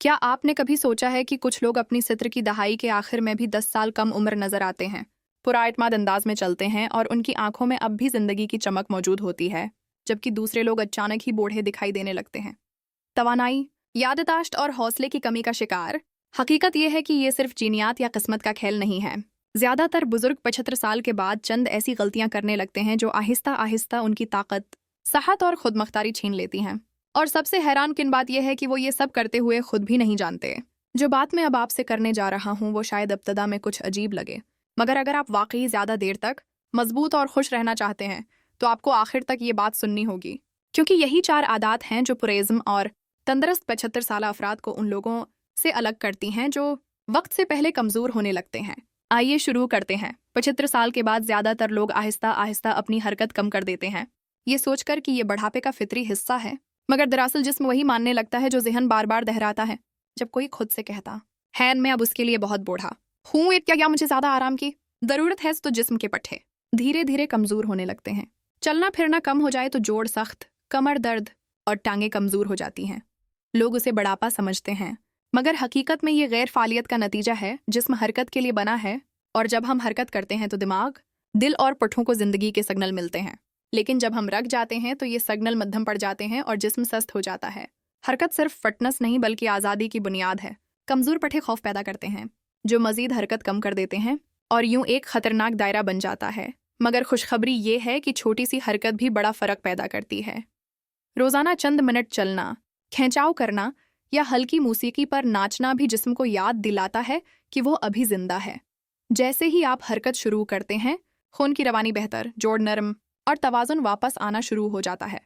क्या आपने कभी सोचा है कि कुछ लोग अपनी सत्र की दहाई के आखिर में भी 10 साल कम उम्र नजर आते हैं, पुराएतमाद अंदाज में चलते हैं और उनकी आंखों में अब भी जिंदगी की चमक मौजूद होती है, जबकि दूसरे लोग अचानक ही बूढ़े दिखाई देने लगते हैं। तवानाई, याददाश्त और हौसले की कमी का शिकार। हकीकत यह है कि ये सिर्फ जीनियात या किस्मत का खेल नहीं है। ज्यादातर बुजुर्ग 75 साल के बाद चंद ऐसी गलतियां करने लगते हैं जो आहिस्ता आहिस्ता उनकी ताकत, सेहत और खुदमुख्तारी छीन लेती हैं। और सबसे हैरान किन बात यह है कि वो ये सब करते हुए खुद भी नहीं जानते। जो बात मैं अब आपसे करने जा रहा हूँ वो शायद इब्तदा में कुछ अजीब लगे, मगर अगर आप वाकई ज्यादा देर तक मजबूत और खुश रहना चाहते हैं तो आपको आखिर तक ये बात सुननी होगी, क्योंकि यही 4 आदत हैं जो पुरेज़्म और तंदुरुस्त 75 साल अफराद को उन लोगों से अलग करती हैं जो वक्त से पहले कमजोर होने लगते हैं। आइए शुरू करते हैं। 75 साल के बाद ज्यादातर लोग आहिस्ता आहिस्ता अपनी हरकत कम कर देते हैं, ये सोचकर कि ये बढ़ापे का फितरी हिस्सा है, मगर दरअसल जिस्म वही मानने लगता है जो ज़हन बार बार दोहराता है। जब कोई खुद से कहता है मैं अब उसके लिए बहुत बूढ़ा हूँ, क्या मुझे ज्यादा आराम की जरूरत है, तो जिस्म के पट्टे धीरे धीरे कमजोर होने लगते हैं। चलना फिरना कम हो जाए तो जोड़ सख्त, कमर दर्द और टांगे कमजोर हो जाती हैं। लोग उसे बढ़ापा समझते हैं, मगर हकीकत में ये गैर फालियत का नतीजा है। जिस्म हरकत के लिए बना है और जब हम हरकत करते हैं तो दिमाग, दिल और पट्ठों को जिंदगी के सिग्नल मिलते हैं। लेकिन जब हम रख जाते हैं तो ये सिग्नल मध्यम पड़ जाते हैं और जिस्म सस्त हो जाता है। हरकत सिर्फ फिटनेस नहीं बल्कि आज़ादी की बुनियाद है। कमजोर पट्टे खौफ पैदा करते हैं जो मजीद हरकत कम कर देते हैं और यूं एक खतरनाक दायरा बन जाता है। मगर खुशखबरी ये है कि छोटी सी हरकत भी बड़ा फर्क पैदा करती है। रोजाना चंद मिनट चलना, खिंचाव करना या हल्की मौसीकी पर नाचना भी जिस्म को याद दिलाता है कि वो अभी जिंदा है। जैसे ही आप हरकत शुरू करते हैं, खून की रवानी बेहतर, जोड़ नरम और तवाज़ुन वापस आना शुरू हो जाता है।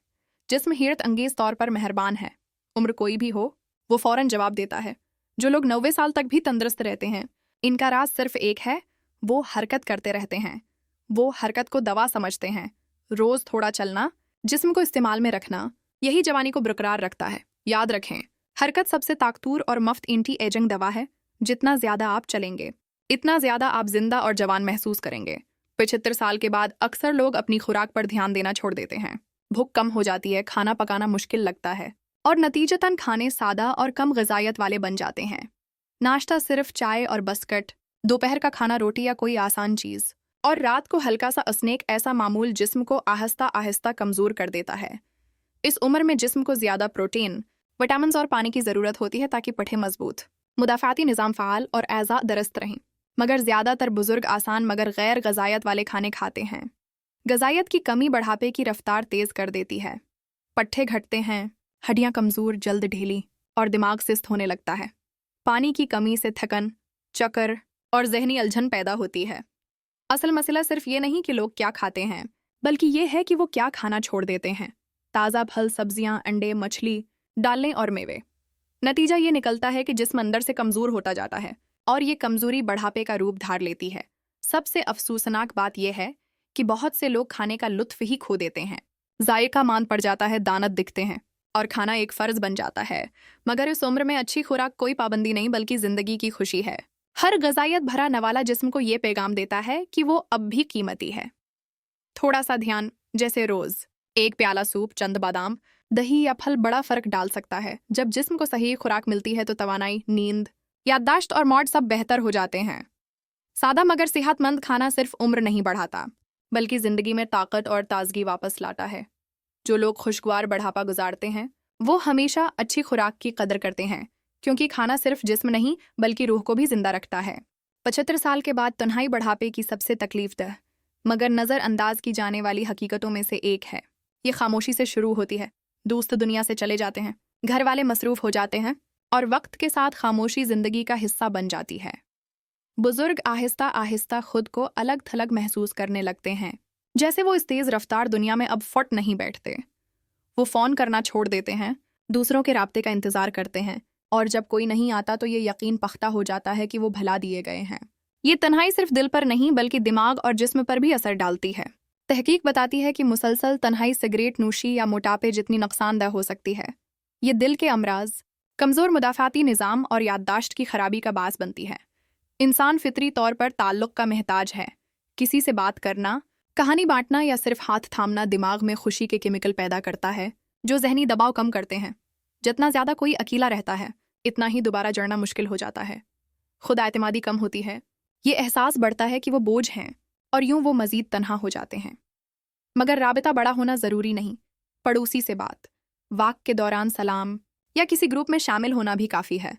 जिस्म हैरत अंगेज तौर पर मेहरबान है। उम्र कोई भी हो, वो फौरन जवाब देता है। जो लोग 90 साल तक भी तंदुरुस्त रहते हैं, इनका राज सिर्फ एक है, वो हरकत करते रहते हैं। वो हरकत को दवा समझते हैं। रोज थोड़ा चलना, जिस्म को इस्तेमाल में रखना, यही जवानी को बरकरार रखता है। याद रखें, हरकत सबसे ताकतवर और मुफ्त एंटी एजिंग दवा है। जितना ज्यादा आप चलेंगे, इतना ज्यादा आप जिंदा और जवान महसूस करेंगे। 75 साल के बाद अक्सर लोग अपनी खुराक पर ध्यान देना छोड़ देते हैं। भूख कम हो जाती है, खाना पकाना मुश्किल लगता है और नतीजतन खाने सादा और कम ग़िज़ायत वाले बन जाते हैं। नाश्ता सिर्फ चाय और बिस्किट, दोपहर का खाना रोटी या कोई आसान चीज़, और रात को हल्का सा स्नैक ऐसा मामूल जिस्म को आहिस्ता आहिस्ता कमज़ोर कर देता है। इस उम्र में जिस्म को ज़्यादा प्रोटीन, विटामिन और पानी की ज़रूरत होती है ताकि पट्टे मजबूत, मुदाफ़ाती निज़ाम फ़ाल और एज़ा दुरुस्त रहें। मगर ज़्यादातर बुजुर्ग आसान मगर गैर ग़िज़ायत वाले खाने खाते हैं। ग़िज़ायत की कमी बढ़ापे की रफ्तार तेज़ कर देती है। पट्टे घटते हैं, हड्डियाँ कमज़ोर, जल्द ढीली और दिमाग सुस्त होने लगता है। पानी की कमी से थकन, चक्कर और जहनी उलझन पैदा होती है। असल मसला सिर्फ ये नहीं कि लोग क्या खाते हैं, बल्कि ये है कि वो क्या खाना छोड़ देते हैं। ताज़ा फल, सब्जियाँ, अंडे, मछली, दालें और मेवे। नतीजा ये निकलता है कि जिस्म अंदर से कमज़ोर होता जाता है और ये कमज़ोरी बढ़ापे का रूप धार लेती है। सबसे अफसोसनाक बात यह है कि बहुत से लोग खाने का लुत्फ़ ही खो देते हैं। जायका मांद पड़ जाता है, दानत दिखते हैं और खाना एक फ़र्ज़ बन जाता है। मगर इस उम्र में अच्छी खुराक कोई पाबंदी नहीं बल्कि ज़िंदगी की खुशी है। हर ग़िज़ायत भरा नवाला जिस्म को ये पैगाम देता है कि वो अब भी कीमती है। थोड़ा सा ध्यान, जैसे रोज़ एक प्याला सूप, चंद बादाम, दही या फल बड़ा फ़र्क डाल सकता है। जब जिस्म को सही खुराक मिलती है तो तवानाई, नींद, याददाश्त और मौड सब बेहतर हो जाते हैं। सादा मगर सेहतमंद खाना सिर्फ उम्र नहीं बढ़ाता बल्कि ज़िंदगी में ताकत और ताजगी वापस लाता है। जो लोग खुशगवार बढ़ापा गुजारते हैं वो हमेशा अच्छी खुराक की कदर करते हैं, क्योंकि खाना सिर्फ जिस्म नहीं बल्कि रूह को भी जिंदा रखता है। 75 साल के बाद तन्हाई बढ़ापे की सबसे तकलीफदह मगर नज़रअंदाज की जाने वाली हकीकतों में से एक है। ये खामोशी से शुरू होती है। दोस्त दुनिया से चले जाते हैं, घर वाले मसरूफ़ हो जाते हैं और वक्त के साथ खामोशी ज़िंदगी का हिस्सा बन जाती है। बुजुर्ग आहिस्ता आहिस्ता खुद को अलग थलग महसूस करने लगते हैं, जैसे वो इस तेज़ रफ्तार दुनिया में अब फट नहीं बैठते। वो फ़ोन करना छोड़ देते हैं, दूसरों के राब्ते का इंतज़ार करते हैं और जब कोई नहीं आता तो ये यकीन पख्ता हो जाता है कि वो भला दिए गए हैं। ये तन्हाई सिर्फ दिल पर नहीं बल्कि दिमाग और जिस्म पर भी असर डालती है। तहकीक बताती है कि मुसलसल तन्हाई सिगरेट नोशी या मोटापे जितनी नुकसानदेह हो सकती है। ये दिल के अमराज, कमज़ोर मुदाफ़ाती निज़ाम और याददाश्त की खराबी का बास बनती है। इंसान फितरी तौर पर ताल्लुक़ का महताज है। किसी से बात करना, कहानी बांटना या सिर्फ हाथ थामना दिमाग में खुशी के केमिकल पैदा करता है जो जहनी दबाव कम करते हैं। जितना ज़्यादा कोई अकेला रहता है इतना ही दोबारा जड़ना मुश्किल हो जाता है। खुद एतमादी कम होती है। ये एहसास बढ़ता है कि वो बोझ हैं और यूं वो मजीद तन्हा हो जाते हैं। मगर राबिता बड़ा होना ज़रूरी नहीं। पड़ोसी से बात, वाक के दौरान सलाम या किसी ग्रुप में शामिल होना भी काफ़ी है।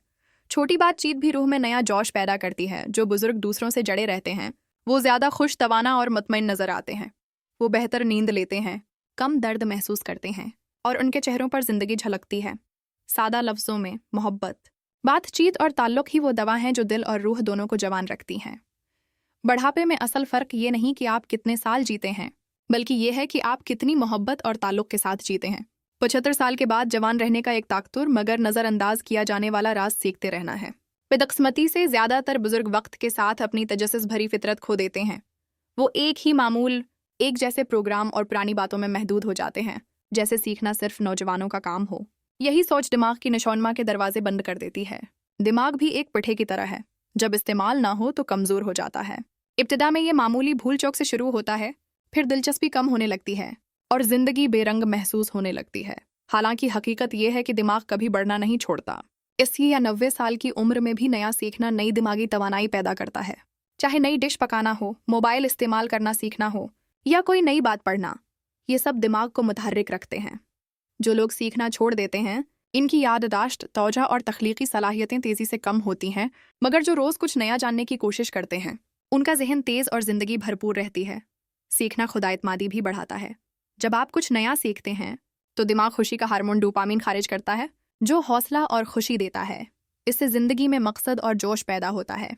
छोटी बातचीत भी रूह में नया जोश पैदा करती है। जो बुजुर्ग दूसरों से जड़े रहते हैं वो ज़्यादा खुश, तवाना और मुतमईन नज़र आते हैं। वो बेहतर नींद लेते हैं, कम दर्द महसूस करते हैं और उनके चेहरों पर जिंदगी झलकती है। सादा लफ्ज़ों में मोहब्बत, बातचीत और ताल्लुक़ ही वो दवा हैं जो दिल और रूह दोनों को जवान रखती हैं। बढ़ापे में असल फ़र्क ये नहीं कि आप कितने साल जीते हैं, बल्कि ये है कि आप कितनी मोहब्बत और ताल्लुक़ के साथ जीते हैं। 75 साल के बाद जवान रहने का एक ताकतुर मगर नज़रअंदाज किया जाने वाला राज सीखते रहना है। बदकिस्मती से ज़्यादातर बुजुर्ग वक्त के साथ अपनी तजस्सुस भरी फितरत खो देते हैं। वो एक ही मामूल, एक जैसे प्रोग्राम और पुरानी बातों में महदूद हो जाते हैं, जैसे सीखना सिर्फ नौजवानों का काम हो। यही सोच दिमाग की नशोनमा के दरवाजे बंद कर देती है। दिमाग भी एक पिठे की तरह है, जब इस्तेमाल ना हो तो कमज़ोर हो जाता है। इब्तिदा में ये मामूली भूल चौक से शुरू होता है, फिर दिलचस्पी कम होने लगती है और ज़िंदगी बेरंग महसूस होने लगती है। हालांकि हकीकत यह है कि दिमाग कभी बढ़ना नहीं छोड़ता। 80 या 90 साल की उम्र में भी नया सीखना नई दिमागी तवानाई पैदा करता है। चाहे नई डिश पकाना हो, मोबाइल इस्तेमाल करना सीखना हो या कोई नई बात पढ़ना, ये सब दिमाग को मुतहर्रिक रखते हैं। जो लोग सीखना छोड़ देते हैं इनकी याददाश्त, तौजा और तख्लीकी सलाहियतें तेज़ी से कम होती हैं, मगर जो रोज़ कुछ नया जानने की कोशिश करते हैं उनका जहन तेज़ और ज़िंदगी भरपूर रहती है। सीखना खुदाएतमादी भी बढ़ाता है। जब आप कुछ नया सीखते हैं तो दिमाग खुशी का हार्मोन डोपामिन खारिज करता है, जो हौसला और खुशी देता है। इससे ज़िंदगी में मकसद और जोश पैदा होता है।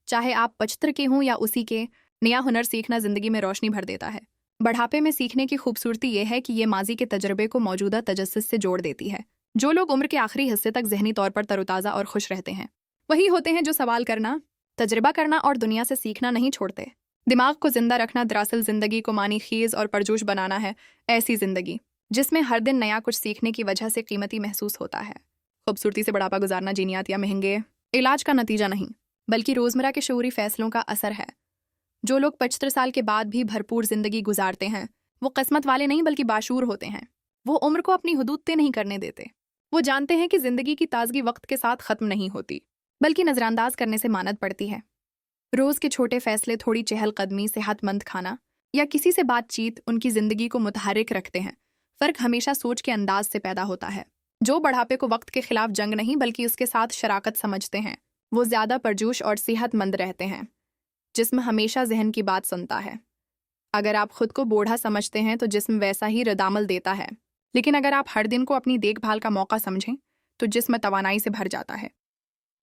चाहे आप 75 के हों या उसी के, नया हुनर सीखना ज़िंदगी में रोशनी भर देता है। बढ़ापे में सीखने की खूबसूरती यह है कि ये माजी के तजर्बे को मौजूदा तजस्सुस से जोड़ देती है। जो लोग उम्र के आखिरी हिस्से तक जहनी तौर पर तरोताज़ा और खुश रहते हैं वही होते हैं जो सवाल करना, तजर्बा करना और दुनिया से सीखना नहीं छोड़ते। दिमाग को जिंदा रखना दरअसल ज़िंदगी को मानी खीज़ और परजोश बनाना है। ऐसी ज़िंदगी जिसमें हर दिन नया कुछ सीखने की वजह से कीमती महसूस होता है। खूबसूरती से बुढ़ापा गुजारना जीनियात या महंगे इलाज का नतीजा नहीं, बल्कि रोज़मर्रा के शऊरी फैसलों का असर है। जो लोग 75 साल के बाद भी भरपूर ज़िंदगी गुजारते हैं वो किस्मत वाले नहीं बल्कि बाशूर होते हैं। वो उम्र को अपनी हुदूद तय नहीं करने देते। वो जानते हैं कि ज़िंदगी की ताजगी वक्त के साथ ख़त्म नहीं होती, बल्कि नज़रअंदाज करने से मानद पड़ती है। रोज़ के छोटे फैसले, थोड़ी चहलकदमी, सेहतमंद खाना या किसी से बातचीत उनकी ज़िंदगी को मुतहर्रिक रखते हैं। फ़र्क हमेशा सोच के अंदाज से पैदा होता है। जो बढ़ापे को वक्त के खिलाफ जंग नहीं बल्कि उसके साथ शराकत समझते हैं वो ज़्यादा परजोश और सेहतमंद रहते हैं। जिस्म हमेशा जहन की बात सुनता है। अगर आप खुद को बूढ़ा समझते हैं तो जिस्म वैसा ही रद्दामल देता है, लेकिन अगर आप हर दिन को अपनी देखभाल का मौका समझें तो जिस्म तवानाई से भर जाता है।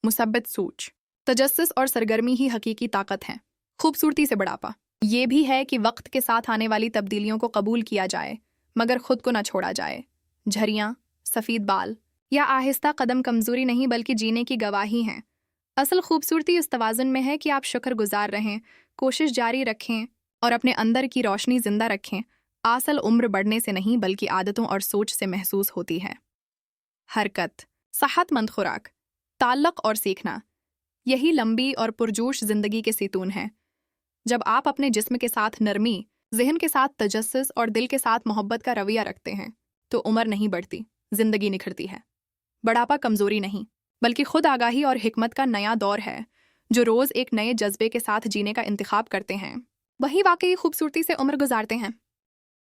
मुसब्बत सोच, तजस्सुस और सरगर्मी ही हकीकी ताकत है। खूबसूरती से बढ़ापा ये भी है कि वक्त के साथ आने वाली तब्दीलियों को कबूल किया जाए मगर खुद को न छोड़ा जाए। झरियाँ, सफ़ेद बाल या आहिस्ता कदम कमज़ोरी नहीं बल्कि जीने की गवाही हैं। असल खूबसूरती इस तवाज़ुन में है कि आप शुक्रगुजार रहें, कोशिश जारी रखें और अपने अंदर की रोशनी जिंदा रखें। असल उम्र बढ़ने से नहीं बल्कि आदतों और सोच से महसूस होती है। हरकत, सेहतमंद खुराक, ताल्लुक़ और सीखना यही लंबी और पुरजोश ज़िंदगी के सेतून हैं। जब आप अपने जिस्म के साथ नरमी, जहन के साथ तजस्सुस और दिल के साथ मोहब्बत का रवैया रखते हैं तो उम्र नहीं बढ़ती, ज़िंदगी निखरती है। बढ़ापा कमज़ोरी नहीं बल्कि खुद आगाही और हिकमत का नया दौर है। जो रोज़ एक नए जज्बे के साथ जीने का इंतखाब करते हैं वही वाकई खूबसूरती से उम्र गुजारते हैं।